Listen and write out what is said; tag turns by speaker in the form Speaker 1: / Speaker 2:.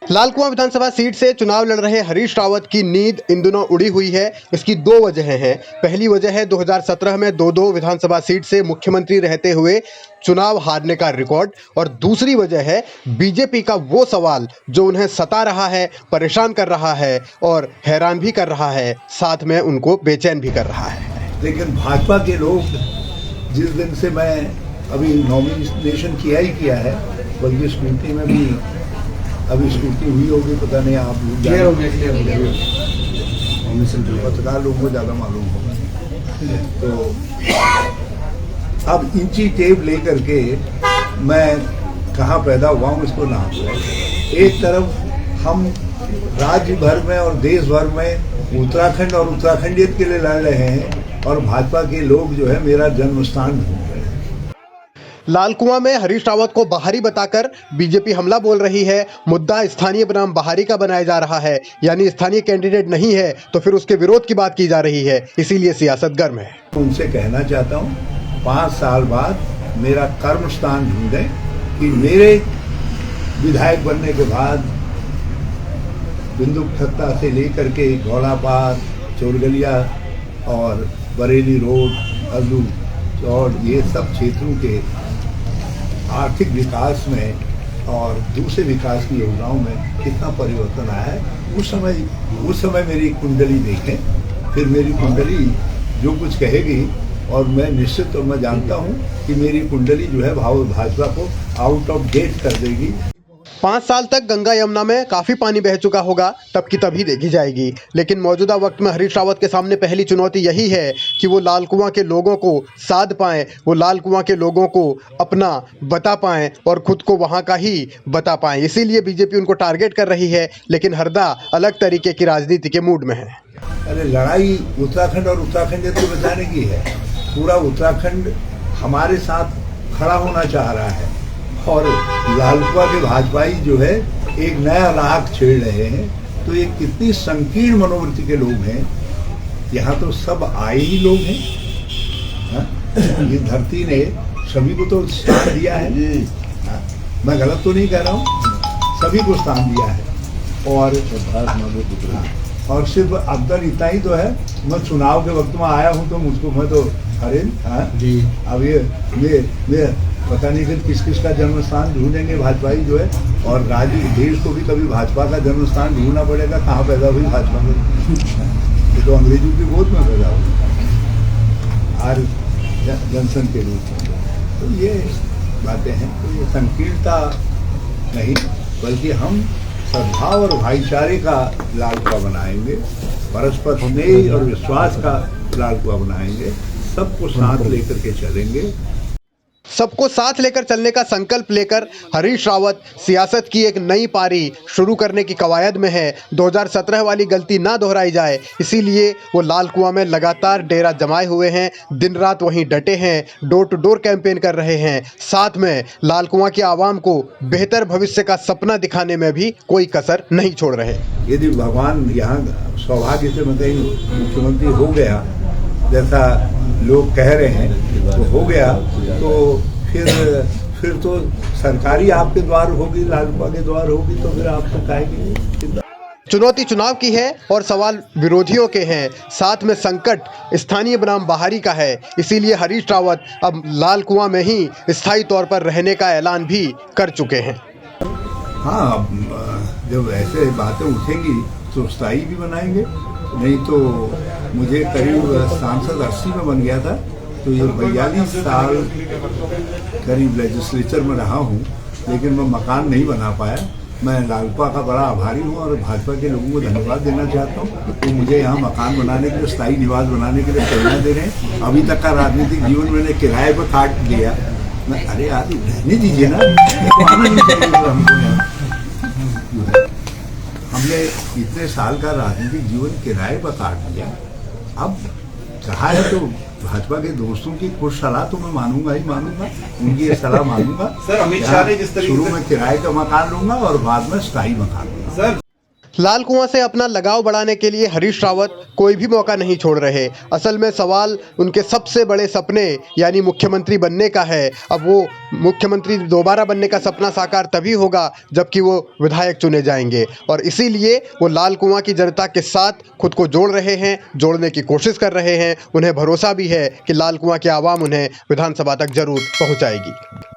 Speaker 1: लालकुआं विधानसभा seat से चुनाव लड़ रहे हरीश रावत की नींद इन दिनों उड़ी हुई है। इसकी दो वजहें हैं। पहली वजह है 2017 में दो विधानसभा सीट से मुख्यमंत्री रहते हुए चुनाव हारने का रिकॉर्ड, और दूसरी वजह है बीजेपी का वो सवाल जो उन्हें सता रहा है, परेशान कर रहा है और हैरान भी कर रहा है, साथ में उनको बेचैन भी कर रहा है।
Speaker 2: लेकिन भाजपा के लोग, जिस दिन से मैं अभी नॉमिनेशन किया है, बल्कि स्कूटी में भी अभी स्कूटी हुई होगी, पता नहीं, आप पत्रकार लोगों को ज़्यादा मालूम होगा। तो अब इंची टेप लेकर के मैं कहाँ पैदा हुआ हूँ इसको ना, एक तरफ हम राज्य भर में और देश भर में उत्तराखंड और उत्तराखंडियत के लिए लड़ रहे हैं, और भाजपा के लोग जो है मेरा जन्म स्थान ढूंढ रहे हैं।
Speaker 1: लालकुआं में हरीश रावत को बाहरी बताकर बीजेपी हमला बोल रही है। मुद्दा स्थानीय बनाम बाहरी का बनाया जा रहा है, यानी स्थानीय कैंडिडेट नहीं है तो फिर उसके विरोध की बात की जा रही है, इसीलिए सियासत गर्म है।
Speaker 2: उनसे कहना चाहता हूँ, 5 साल बाद मेरा कर्म स्थान ढूंढें कि मेरे विधायक बनने के बाद बिंदुखत्ता से लेकर के घोड़ापार, चोरगलिया और बरेली रोड, अल्लू और ये सब क्षेत्रों के आर्थिक विकास में और दूसरे विकास की योजनाओं में कितना परिवर्तन आया है। उस समय मेरी कुंडली देखें, फिर मेरी कुंडली जो कुछ कहेगी, और मैं निश्चित और मैं जानता हूं कि मेरी कुंडली जो है भाजपा को आउट ऑफ डेट कर देगी।
Speaker 1: 5 साल तक गंगा यमुना में काफी पानी बह चुका होगा, तब की तभी देखी जाएगी। लेकिन मौजूदा वक्त में हरीश रावत के सामने पहली चुनौती यही है कि वो लालकुआं के लोगों को साध पाएं, वो लालकुआं के लोगों को अपना बता पाएं और खुद को वहां का ही बता पाएं। इसीलिए बीजेपी उनको टारगेट कर रही है, लेकिन हरदा अलग तरीके की राजनीति के मूड में है।
Speaker 2: अरे लड़ाई उत्तराखंड और उत्तराखंड को बचाने की है। पूरा उत्तराखंड हमारे साथ खड़ा होना चाह रहा है, और लालकुआं के भाजपाई जो है एक नया राग छेड़ रहे हैं। तो ये कितनी संकीर्ण मनोवृत्ति के लोग हैं। यहाँ तो सब आए ही लोग हैं। ये धरती ने सभी को तो स्थान दिया है। मैं गलत तो नहीं कह रहा हूँ, सभी को स्थान दिया है। और सिर्फ अंतर इतना ही तो है, मैं चुनाव के वक्त में आया हूँ तो मुझको, मैं तो अरे जी, अब ये पता नहीं फिर किस किस का जन्म स्थान ढूंढेंगे भाजपाई जो है, और राज्य देश को भी कभी भाजपा का जन्म स्थान ढूंढना पड़ेगा। कहाँ पैदा हुई भाजपा में? ये तो अंग्रेजों की गोद में पैदा हुई, आर्य जनसंघ के रूप में। तो ये बातें हैं। तो ये संकीर्णता नहीं, बल्कि हम सद्भाव और भाईचारे का लालकुआं बनाएंगे, परस्पर स्नेह और विश्वास का लालकुआं बनाएंगे, सबको साथ लेकर के चलेंगे।
Speaker 1: सबको साथ लेकर चलने का संकल्प लेकर हरीश रावत सियासत की एक नई पारी शुरू करने की कवायद में है। 2017 वाली गलती ना दोहराई जाए, इसीलिए वो लालकुआं में लगातार डेरा जमाए हुए हैं, दिन रात वहीं डटे हैं, डोर टू डोर कैंपेन कर रहे हैं। साथ में लालकुआं की आवाम को बेहतर भविष्य का सपना दिखाने में भी कोई कसर नहीं छोड़ रहे।
Speaker 2: यदि भगवान यहाँ सौभाग्य से मतलब मुख्यमंत्री हो गया जैसा लोग कह रहे हैं, तो हो गया, तो फिर तो सरकारी आपके द्वार होगी, लालकुआं के द्वार होगी, तो फिर आप तो कहेंगे।
Speaker 1: चुनौती चुनाव की है और सवाल विरोधियों के हैं, साथ में संकट स्थानीय बनाम बाहरी का है। इसीलिए हरीश रावत अब लालकुआं में ही स्थायी तौर पर रहने का ऐलान भी कर चुके हैं।
Speaker 2: हाँ, जब ऐसे बातें उठेंगी तो स्थायी भी बनाएंगे, नहीं तो मुझे करीब सांसद 80 में बन गया था, तो ये 42 साल करीब लेजिस्लेचर में रहा हूँ, लेकिन मैं मकान नहीं बना पाया। मैं लालकुआं का बड़ा आभारी हूँ और भाजपा के लोगों को धन्यवाद देना चाहता हूँ कि मुझे यहाँ मकान बनाने के लिए, स्थायी निवास बनाने के लिए प्रेरणा दे रहे हैं। अभी तक का राजनीतिक जीवन मैंने किराए पर काट दिया। मैं अरे यार रहने दीजिए ना, हमने इतने साल का राजनीतिक जीवन किराए पर काट दिया। अब कहा है तो भाजपा के दोस्तों की कुछ सलाह तो मैं मानूंगा ही मानूंगा, उनकी ये सलाह मानूंगा।
Speaker 3: सर, अमित शाह ने जिस तरीके
Speaker 2: शुरू में किराए का मकान लूंगा और बाद में स्थायी मकान लूंगा।
Speaker 3: सर
Speaker 1: लाल कुआं से अपना लगाव बढ़ाने के लिए हरीश रावत कोई भी मौका नहीं छोड़ रहे। असल में सवाल उनके सबसे बड़े सपने यानी मुख्यमंत्री बनने का है। अब वो मुख्यमंत्री दोबारा बनने का सपना साकार तभी होगा जबकि वो विधायक चुने जाएंगे और इसीलिए वो लाल कुआं की जनता के साथ खुद को जोड़ रहे हैं, जोड़ने की कोशिश कर रहे हैं। उन्हें भरोसा भी है कि लाल कुआं की आवाम उन्हें विधानसभा तक जरूर पहुंचाएगी।